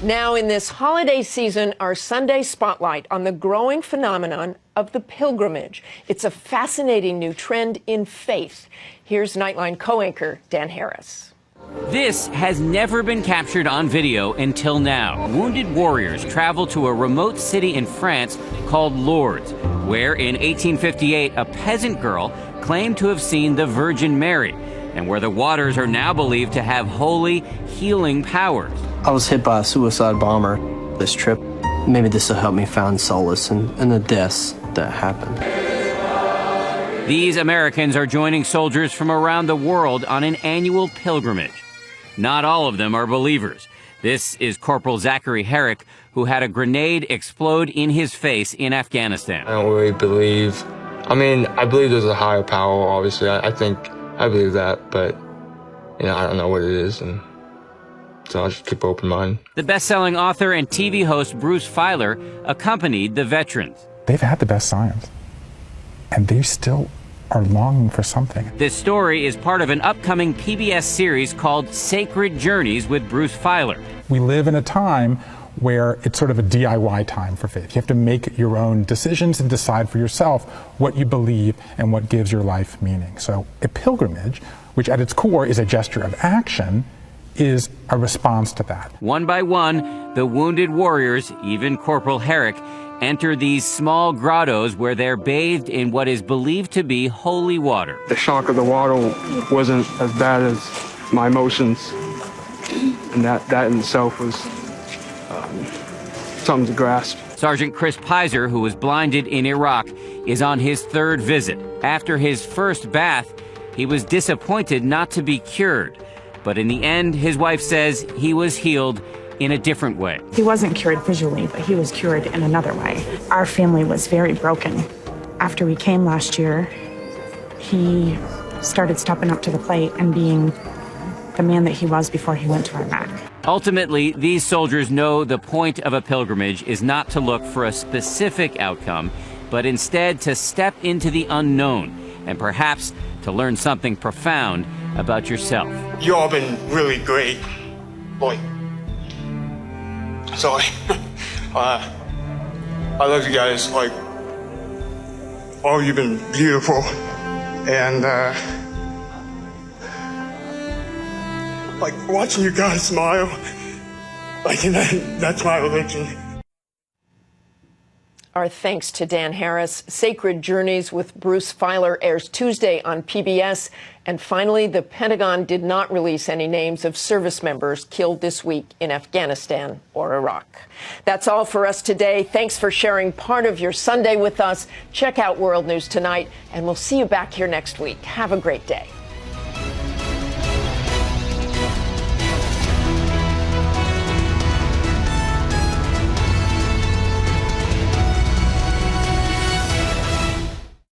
Now, in this holiday season, our Sunday spotlight on the growing phenomenon of the pilgrimage. It's a fascinating new trend in faith. Here's Nightline co-anchor Dan Harris. This has never been captured on video until now. Wounded warriors travel to a remote city in France called Lourdes, where in 1858 a peasant girl claimed to have seen the Virgin Mary, and where the waters are now believed to have holy, healing powers. I was hit by a suicide bomber this trip. Maybe this will help me find solace in the deaths that happened. These Americans are joining soldiers from around the world on an annual pilgrimage. Not all of them are believers. This is Corporal Zachary Herrick, who had a grenade explode in his face in Afghanistan. I don't really believe. I believe there's a higher power, obviously. I believe that, but, I don't know what it is, and so I'll just keep an open mind. The best-selling author and TV host Bruce Feiler accompanied the veterans. They've had the best science, and they still are longing for something. This story is part of an upcoming PBS series called Sacred Journeys with Bruce Feiler. We live in a time where it's sort of a DIY time for faith. You have to make your own decisions and decide for yourself what you believe and what gives your life meaning. So a pilgrimage, which at its core is a gesture of action, is a response to that. One by one, the wounded warriors, even Corporal Herrick, enter these small grottos where they're bathed in what is believed to be holy water. The shock of the water wasn't as bad as my emotions, and that in itself was something to grasp. Sergeant Chris Pizer, who was blinded in Iraq, is on his third visit. After his first bath, he was disappointed not to be cured. But in the end, his wife says he was healed in a different way. He wasn't cured visually, but he was cured in another way. Our family was very broken. After we came last year, he started stepping up to the plate and being the man that he was before he went to Iraq. Ultimately, these soldiers know the point of a pilgrimage is not to look for a specific outcome, but instead to step into the unknown and perhaps to learn something profound about yourself. You all been really great, boy. So I love you guys. All you've been beautiful, and watching you guys smile, that's my religion. Our thanks to Dan Harris. Sacred Journeys with Bruce Feiler airs Tuesday on PBS. And finally, the Pentagon did not release any names of service members killed this week in Afghanistan or Iraq. That's all for us today. Thanks for sharing part of your Sunday with us. Check out World News Tonight, and we'll see you back here next week. Have a great day.